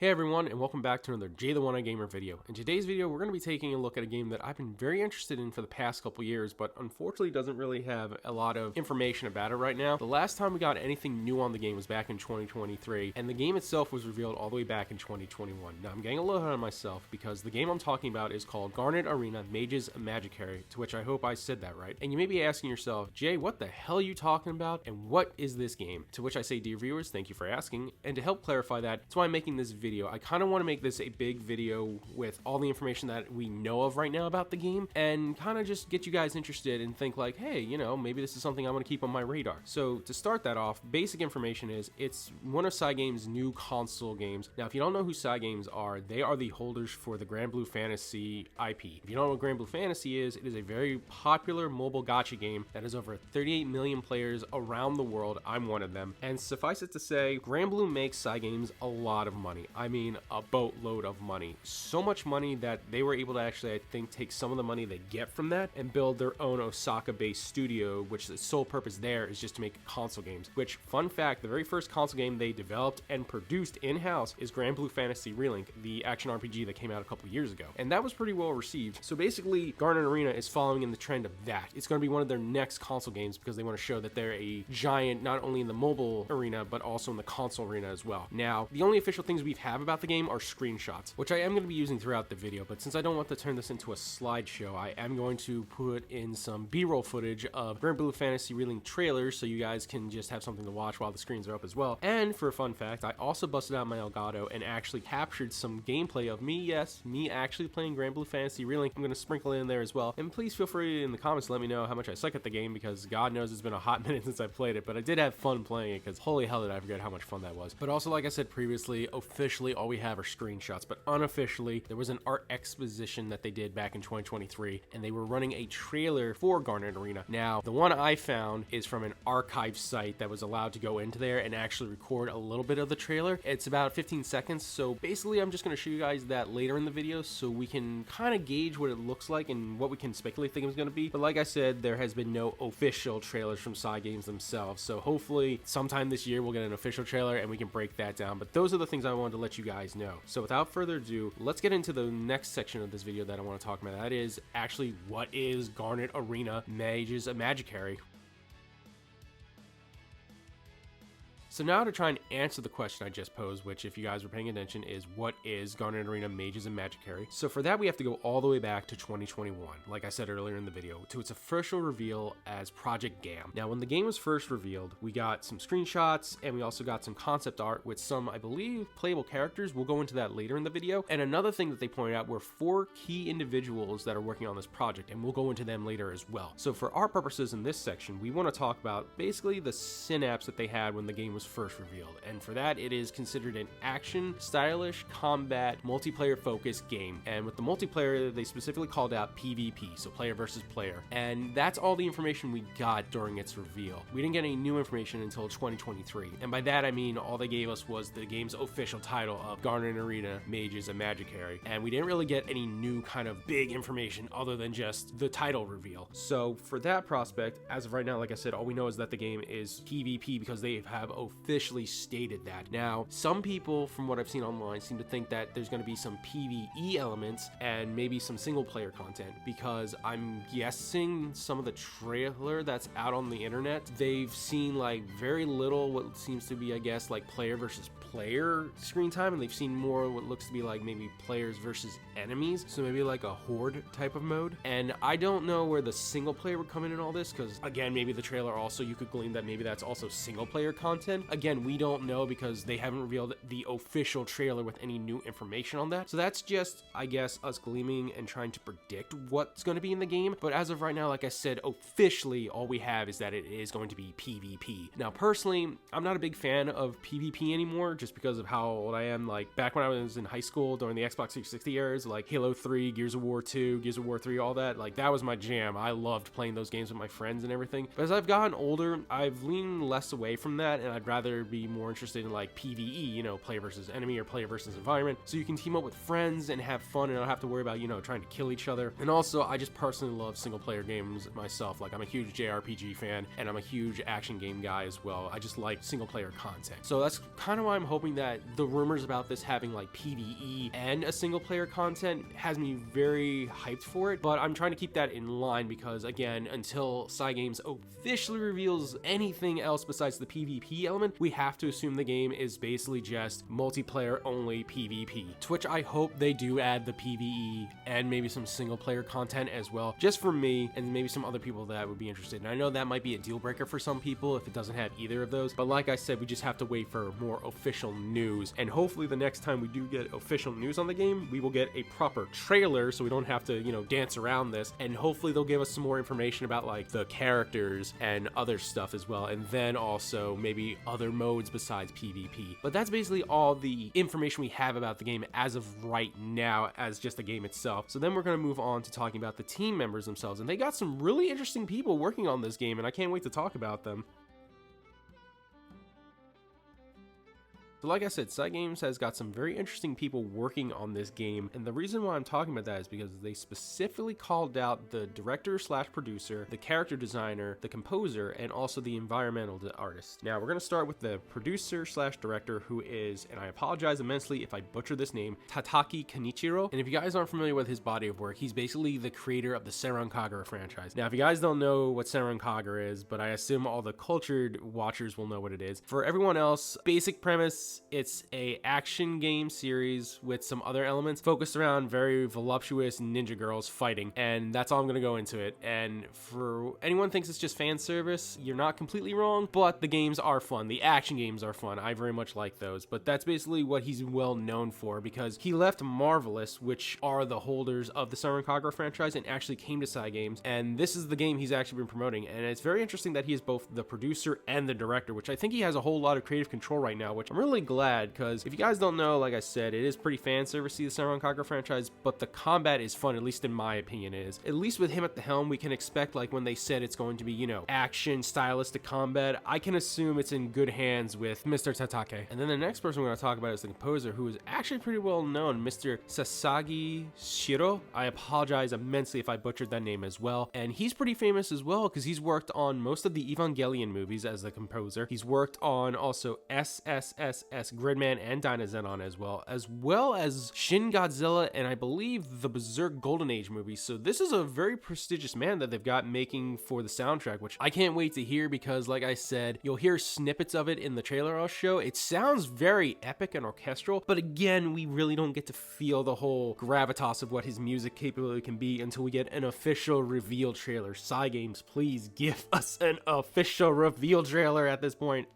Hey everyone, and welcome back to another Jay the One-Eye Gamer video. In today's video, we're going to be taking a look at a game that I've been very interested in for the past couple years, but unfortunately doesn't really have a lot of information about it right now. The last time we got anything new on the game was back in 2023, and the game itself was revealed all the way back in 2021. Now, I'm getting a little ahead of myself because the game I'm talking about is called Garnet Arena Mages Magicary, to which I hope I said that right. And you may be asking yourself, Jay, what the hell are you talking about, and what is this game? To which I say, dear viewers, thank you for asking, and to help clarify that's why I'm making this video. I kind of want to make this a big video with all the information that we know of right now about the game and kind of just get you guys interested and think like, hey, you know, maybe this is something I want to keep on my radar. So to start that off, basic information is it's one of Cygames' new console games. Now, if you don't know who Cygames are, they are the holders for the Grand Blue Fantasy IP. If you don't know what Grand Blue Fantasy is, it is a very popular mobile gacha game that has over 38 million players around the world. I'm one of them. And suffice it to say, Grand Blue makes Cygames a lot of money. I mean, a boatload of money. So much money that they were able to actually, I think, take some of the money they get from that and build their own Osaka-based studio, which the sole purpose there is just to make console games. Which, fun fact, the very first console game they developed and produced in-house is Grand Blue Fantasy Relink, the action RPG that came out a couple years ago. And that was pretty well received. So basically, Garnet Arena is following in the trend of that. It's going to be one of their next console games because they want to show that they're a giant, not only in the mobile arena, but also in the console arena as well. Now, the only official things we have about the game are screenshots, which I am going to be using throughout the video, but since I don't want to turn this into a slideshow, I am going to put in some B-roll footage of Grand Blue Fantasy Relink trailers so you guys can just have something to watch while the screens are up as well. And for a fun fact, I also busted out my Elgato and actually captured some gameplay of me, yes, me actually playing Grand Blue Fantasy Relink. I'm going to sprinkle it in there as well, and please feel free in the comments to let me know how much I suck at the game because God knows it's been a hot minute since I played it, but I did have fun playing it because holy hell did I forget how much fun that was. But also, like I said previously, officially all we have are screenshots, but unofficially there was an art exposition that they did back in 2023 and they were running a trailer for Garnet Arena. Now, the one I found is from an archive site that was allowed to go into there and actually record a little bit of the trailer. It's about 15 seconds, so basically I'm just going to show you guys that later in the video so we can kind of gauge what it looks like and what we can speculate think it's going to be. But like I said, there has been no official trailers from Cygames themselves, so hopefully sometime this year we'll get an official trailer and we can break that down. But those are the things I wanted to let you guys know. So without further ado, let's get into the next section of this video that I want to talk about. That is actually what is Garnet Arena Mages Magicary. So now to try and answer the question I just posed, which if you guys were paying attention is what is Garnet Arena Mages Magicary? So for that we have to go all the way back to 2021, like I said earlier in the video, to its official reveal as Project GAM. Now when the game was first revealed, we got some screenshots and we also got some concept art with some, I believe, playable characters. We'll go into that later in the video. And another thing that they pointed out were 4 key individuals that are working on this project, and we'll go into them later as well. So for our purposes in this section, we want to talk about basically the synapse that they had when the game was first revealed, and for that it is considered an action, stylish, combat, multiplayer focused game. And with the multiplayer they specifically called out PvP, so player versus player, and that's all the information we got during its reveal. We didn't get any new information until 2023, and by that I mean all they gave us was the game's official title of Garnet Arena Mages Magicary, and we didn't really get any new kind of big information other than just the title reveal. So for that prospect, as of right now, like I said, all we know is that the game is PvP because they have officially stated that. Now, some people from what I've seen online seem to think that there's going to be some PvE elements and maybe some single player content, because I'm guessing some of the trailer that's out on the internet, they've seen like very little what seems to be, I guess, like player versus player screen time, and they've seen more what looks to be like maybe players versus enemies, so maybe like a horde type of mode. And I don't know where the single player would come in all this, because again, maybe the trailer also you could glean that maybe that's also single player content. Again, we don't know because they haven't revealed the official trailer with any new information on that. So that's just, I guess, us gleaming and trying to predict what's going to be in the game. But as of right now, like I said, officially all we have is that it is going to be PvP. Now, personally, I'm not a big fan of PvP anymore just because of how old I am. Like back when I was in high school during the Xbox 360 eras, like Halo 3, Gears of War 2, Gears of War 3, all that, like that was my jam. I loved playing those games with my friends and everything. But as I've gotten older, I've leaned less away from that, and I'd rather be more interested in like PvE, you know, player versus enemy or player versus environment, so you can team up with friends and have fun and not have to worry about, you know, trying to kill each other. And also, I just personally love single player games myself. Like, I'm a huge JRPG fan and I'm a huge action game guy as well. I just like single player content. So that's kind of why I'm hoping that the rumors about this having like PvE and a single player content has me very hyped for it. But I'm trying to keep that in line because, again, until Cygames officially reveals anything else besides the PvP element, we have to assume the game is basically just multiplayer only PvP. To which I hope they do add the PvE and maybe some single player content as well, just for me and maybe some other people that would be interested. And I know that might be a deal breaker for some people if it doesn't have either of those, but like I said, we just have to wait for more official news. And hopefully the next time we do get official news on the game, we will get a proper trailer so we don't have to, you know, dance around this. And hopefully they'll give us some more information about like the characters and other stuff as well, and then also maybe other modes besides PvP. But that's basically all the information we have about the game as of right now as just the game itself. So then we're going to move on to talking about the team members themselves, and they got some really interesting people working on this game, and I can't wait to talk about them. So like I said, Cygames has got some very interesting people working on this game, and the reason why I'm talking about that is because they specifically called out the director slash producer, the character designer, the composer, and also the environmental artist. Now we're going to start with the producer slash director, who is, and I apologize immensely if I butcher this name, Tataki Kenichiro. And if you guys aren't familiar with his body of work, he's basically the creator of the Senran Kagura franchise. Now if you guys don't know what Senran Kagura is, but I assume all the cultured watchers will know what it is. For everyone else, basic premise, it's a action game series with some other elements focused around very voluptuous ninja girls fighting, and that's all I'm gonna go into it. And for anyone who thinks it's just fan service, you're not completely wrong, but the games are fun. The action games are fun. I very much like those, but that's basically what he's well known for, because he left Marvelous, which are the holders of the Senran Kagura franchise, and actually came to Cygames, and this is the game he's actually been promoting. And it's very interesting that he is both the producer and the director, which I think he has a whole lot of creative control right now, which I'm really glad, because if you guys don't know, like I said, it is pretty fan servicey, the Senran Kagura franchise, but the combat is fun, at least in my opinion is. At least with him at the helm, we can expect, like when they said it's going to be, you know, action, stylistic combat, I can assume it's in good hands with Mr. Tatake. And then the next person we're going to talk about is the composer, who is actually pretty well known, Mr. Sasagi Shiro. I apologize immensely if I butchered that name as well. And he's pretty famous as well, because he's worked on most of the Evangelion movies as the composer. He's worked on also SSSS Gridman and Dynazenon as well as Shin Godzilla, and I believe the Berserk Golden Age movie. So this is a very prestigious man that they've got making for the soundtrack, which I can't wait to hear, because like I said, you'll hear snippets of it in the trailer I'll show. It sounds very epic and orchestral, but again, we really don't get to feel the whole gravitas of what his music capability can be until we get an official reveal trailer. Cygames, please give us an official reveal trailer at this point.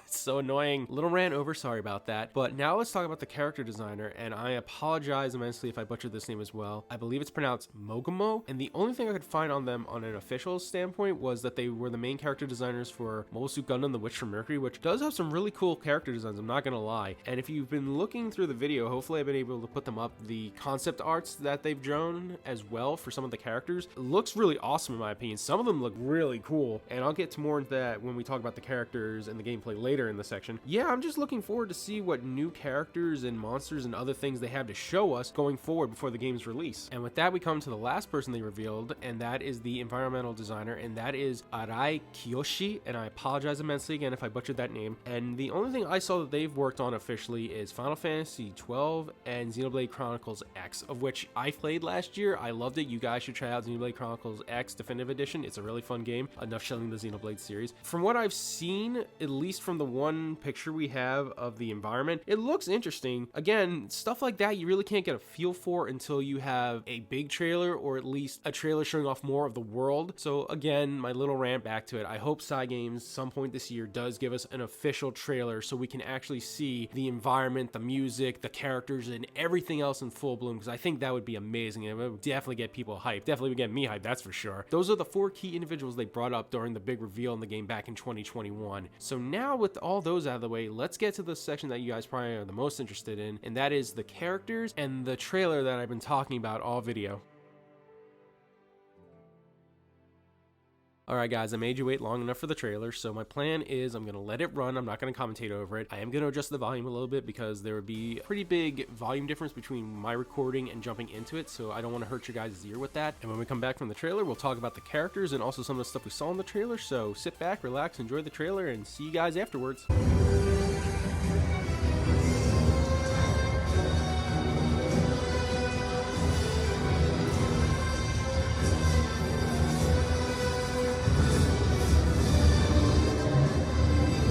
It's so annoying. Little rant over, sorry about that. But now let's talk about the character designer, and I apologize immensely if I butchered this name as well. I believe it's pronounced Mogamo, and the only thing I could find on them on an official standpoint was that they were the main character designers for Mobile Suit Gundam: The Witch from Mercury, which does have some really cool character designs, I'm not gonna lie. And if you've been looking through the video, hopefully I've been able to put them up. The concept arts that they've drawn as well for some of the characters, it looks really awesome in my opinion. Some of them look really cool, and I'll get to more into that when we talk about the characters and the gameplay later in the section. Yeah, I'm just looking forward to see what new characters and monsters and other things they have to show us going forward before the game's release. And with that, we come to the last person they revealed, and that is the environmental designer, and that is Arai Kiyoshi, and I apologize immensely again if I butchered that name. And the only thing I saw that they've worked on officially is Final Fantasy 12 and Xenoblade Chronicles X, of which I played last year. I loved it. You guys should try out Xenoblade Chronicles X Definitive Edition. It's a really fun game. Enough shelling the Xenoblade series. From what I've seen, at least from the one picture we have of the environment, it looks interesting. Again, stuff like that you really can't get a feel for until you have a big trailer, or at least a trailer showing off more of the world. So again, my little rant back to it, I hope Cygames some point this year does give us an official trailer so we can actually see the environment, the music, the characters, and everything else in full bloom, because I think that would be amazing, and it would definitely get people hyped. Definitely would get me hyped, that's for sure. Those are the 4 key individuals they brought up during the big reveal in the game back in 2021. So now with all those out of the way, let's get to the section that you guys probably are the most interested in, and that is the characters and the trailer that I've been talking about all video. Alright guys, I made you wait long enough for the trailer, so my plan is I'm going to let it run. I'm not going to commentate over it. I am going to adjust the volume a little bit because there would be a pretty big volume difference between my recording and jumping into it, so I don't want to hurt your guys' ear with that. And when we come back from the trailer, we'll talk about the characters and also some of the stuff we saw in the trailer, so sit back, relax, enjoy the trailer, and see you guys afterwards.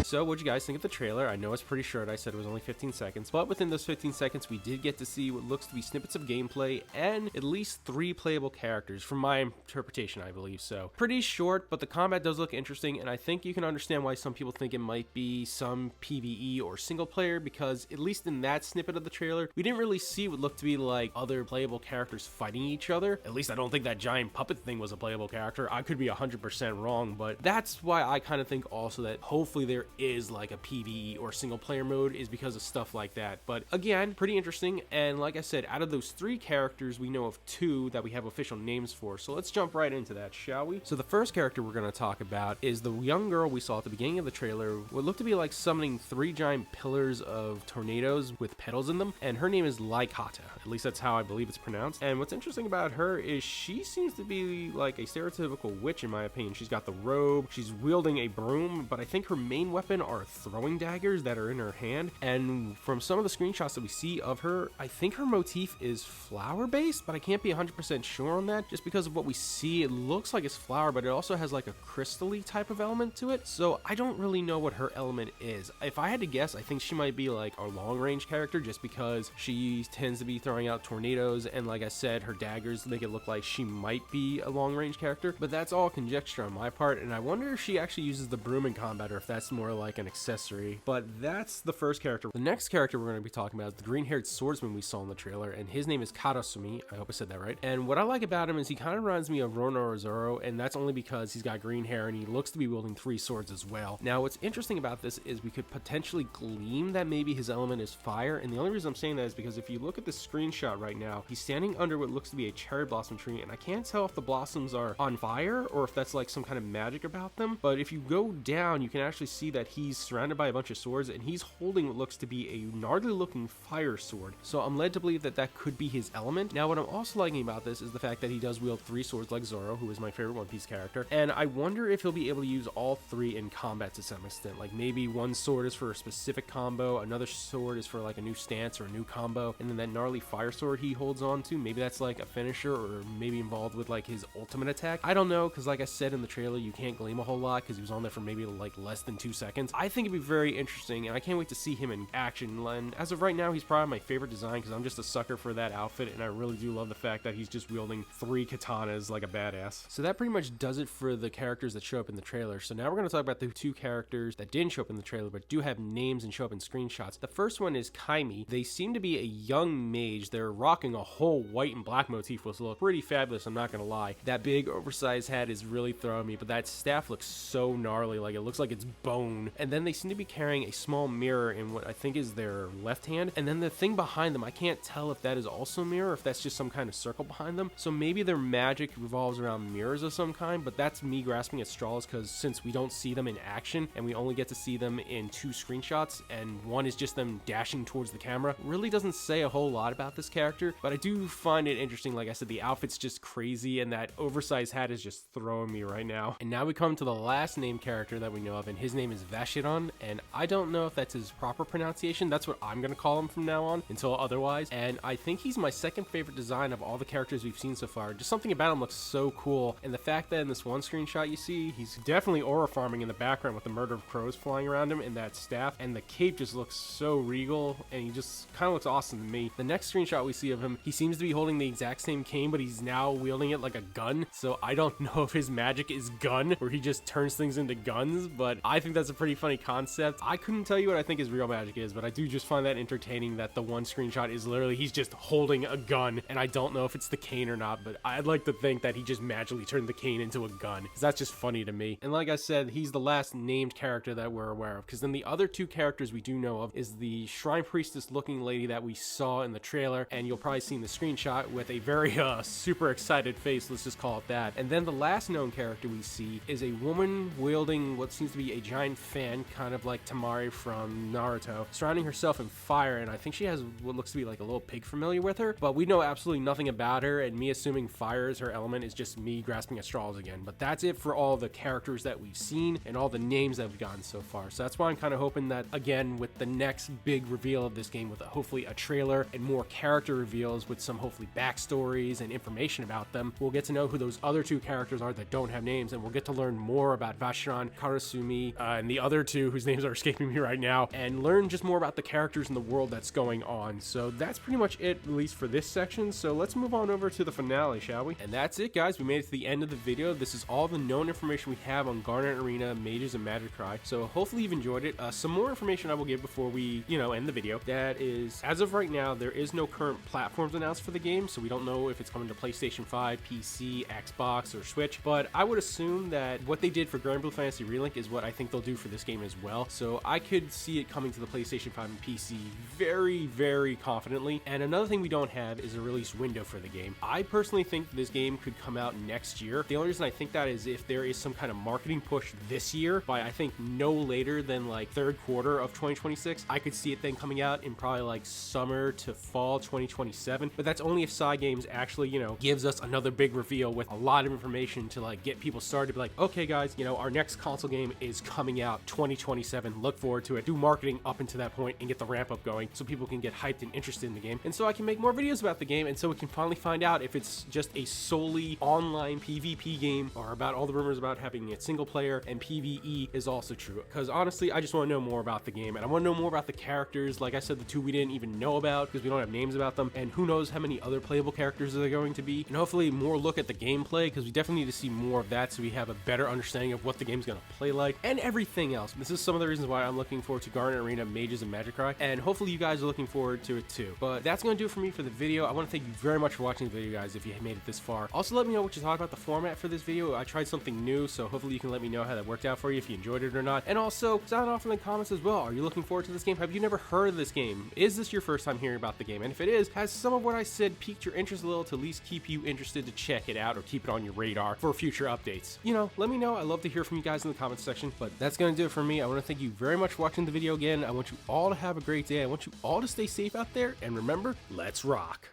So what'd you guys think of the trailer? I know it's pretty short. I said it was only 15 seconds, but within those 15 seconds, we did get to see what looks to be snippets of gameplay and at least 3 playable characters from my interpretation, I believe. So pretty short, but the combat does look interesting, and I think you can understand why some people think it might be some PvE or single player, because at least in that snippet of the trailer, we didn't really see what looked to be like other playable characters fighting each other. At least I don't think that giant puppet thing was a playable character. I could be 100% wrong, but that's why I kind of think also that hopefully there is like a PvE or single player mode, is because of stuff like that. But again, pretty interesting. And like I said, out of those 3 characters, we know of 2 that we have official names for. So let's jump right into that, shall we? So the first character we're going to talk about is the young girl we saw at the beginning of the trailer. What looked to be like summoning 3 giant pillars of tornadoes with petals in them. And her name is Laikata. At least that's how I believe it's pronounced. And what's interesting about her is she seems to be like a stereotypical witch, in my opinion. She's got the robe, she's wielding a broom, but I think her main weapon are throwing daggers that are in her hand. And from some of the screenshots that we see of her, I think her motif is flower based, but I can't be 100% sure on that. Just because of what we see, it looks like it's flower, but it also has like a crystal-y type of element to it. So I don't really know what her element is. If I had to guess, I think she might be like a long range character, just because she tends to be throwing out tornadoes, and like I said, her daggers make it look like she might be a long range character. But that's all conjecture on my part, and I wonder if she actually uses the broom in combat, or if that's more like an accessory. But that's the first character. The next character we're going to be talking about is the green-haired swordsman we saw in the trailer, and his name is Karasumi. I hope I said that right. And what I like about him is he kind of reminds me of Rono Zoro, and that's only because he's got green hair and he looks to be wielding 3 swords as well. Now, what's interesting about this is we could potentially glean that maybe his element is fire, and the only reason I'm saying that is because if you look at the screenshot right now, he's standing under what looks to be a cherry blossom tree, and I can't tell if the blossoms are on fire or if that's like some kind of magic about them. But if you go down, you can actually see that he's surrounded by a bunch of swords, and he's holding what looks to be a gnarly looking fire sword. So I'm led to believe that that could be his element. Now, what I'm also liking about this is the fact that he does wield 3 swords like Zoro, who is my favorite One Piece character, and I wonder if he'll be able to use all 3 in combat to some extent. Like maybe one sword is for a specific combo, another sword is for like a new stance or a new combo, and then that gnarly fire sword he holds on to, maybe that's like a finisher, or maybe involved with like his ultimate attack. I don't know, because like I said in the trailer, you can't gleam a whole lot because he was on there for maybe like less than 2 seconds. I think it'd be very interesting, and I can't wait to see him in action. And as of right now, he's probably my favorite design because I'm just a sucker for that outfit, and I really do love the fact that he's just wielding 3 katanas like a badass. So that pretty much does it for the characters that show up in the trailer. So now we're going to talk about the 2 characters that didn't show up in the trailer but do have names and show up in screenshots. The first one is Kaimi. They seem to be a young mage. They're rocking a whole white and black motif, which look pretty fabulous, I'm not going to lie. That big oversized hat is really throwing me, but that staff looks so gnarly, like it looks like it's bone. And then they seem to be carrying a small mirror in what I think is their left hand, and then the thing behind them, I can't tell if that is also a mirror or if that's just some kind of circle behind them. So maybe their magic revolves around mirrors of some kind, but that's me grasping at straws because since we don't see them in action and we only get to see them in 2 screenshots, and one is just them dashing towards the camera, really doesn't say a whole lot about this character. But I do find it interesting. Like I said, the outfit's just crazy, and that oversized hat is just throwing me right now. And now we come to the last named character that we know of, and his name is Vacheron, and I don't know if that's his proper pronunciation. That's what I'm gonna call him from now on until otherwise. And I think he's my second favorite design of all the characters we've seen so far. Just something about him looks so cool, and the fact that in this one screenshot you see he's definitely aura farming in the background with the murder of crows flying around him and that staff, and the cape just looks so regal, and he just kind of looks awesome to me. The next screenshot we see of him, he seems to be holding the exact same cane, but he's now wielding it like a gun. So I don't know if his magic is gun or he just turns things into guns, but I think that's a pretty pretty funny concept. I couldn't tell you what I think his real magic is, but I do just find that entertaining that the one screenshot is literally he's just holding a gun, and I don't know if it's the cane or not, but I'd like to think that he just magically turned the cane into a gun, because that's just funny to me. And like I said, he's the last named character that we're aware of, because then the other two characters we do know of is the shrine priestess looking lady that we saw in the trailer, and you'll probably see in the screenshot with a very super excited face, let's just call it that. And then the last known character we see is a woman wielding what seems to be a giant fan, kind of like Tamari from Naruto, surrounding herself in fire, and I think she has what looks to be like a little pig familiar with her, but we know absolutely nothing about her, and me assuming fire is her element is just me grasping at straws again. But that's it for all the characters that we've seen and all the names that we've gotten so far. So that's why I'm kind of hoping that, again, with the next big reveal of this game, with hopefully a trailer and more character reveals with some hopefully backstories and information about them, we'll get to know who those other two characters are that don't have names, and we'll get to learn more about Vacheron, Karasumi, and the other two whose names are escaping me right now, and learn just more about the characters in the world that's going on. So that's pretty much it, at least for this section. So let's move on over to the finale, shall we? And that's it, guys. We made it to the end of the video. This is all the known information we have on Garnet Arena, Mages, and Magicary. So hopefully you've enjoyed it. Some more information I will give before we, end the video. That is, as of right now, there is no current platforms announced for the game, so we don't know if it's coming to PlayStation 5, PC, Xbox, or Switch, but I would assume that what they did for Grand Blue Fantasy Relink is what I think they'll do for this game as well. So I could see it coming to the PlayStation 5 and PC very, very confidently. And another thing we don't have is a release window for the game. I personally think this game could come out next year. The only reason I think that is if there is some kind of marketing push this year by, I think, no later than like third quarter of 2026. I could see it then coming out in probably like summer to fall 2027, but that's only if Cygames actually, gives us another big reveal with a lot of information to like get people started to be like, okay guys, our next console game is coming out 2027, look forward to it, do marketing up until that point and get the ramp up going so people can get hyped and interested in the game, and so I can make more videos about the game, and so we can finally find out if it's just a solely online PvP game or about all the rumors about having it single player and PvE is also true, because honestly I just want to know more about the game, and I want to know more about the characters. Like I said, the two we didn't even know about because we don't have names about them, and who knows how many other playable characters are there going to be, and hopefully more look at the gameplay, because we definitely need to see more of that so we have a better understanding of what the game's going to play like and everything else. This is some of the reasons why I'm looking forward to Garnet Arena, Mages, and Magicary, and hopefully you guys are looking forward to it too. But that's going to do it for me for the video. I want to thank you very much for watching the video, guys, if you made it this far. Also, let me know what you thought about the format for this video. I tried something new, so hopefully you can let me know how that worked out for you, if you enjoyed it or not. And also, sound off in the comments as well. Are you looking forward to this game? Have you never heard of this game? Is this your first time hearing about the game? And if it is, has some of what I said piqued your interest a little to at least keep you interested to check it out or keep it on your radar for future updates? Let me know. I love to hear from you guys in the comments section. But that's going to do it for me. I want to thank you very much for watching the video again. I want you all to have a great day. I want you all to stay safe out there. And remember, let's rock.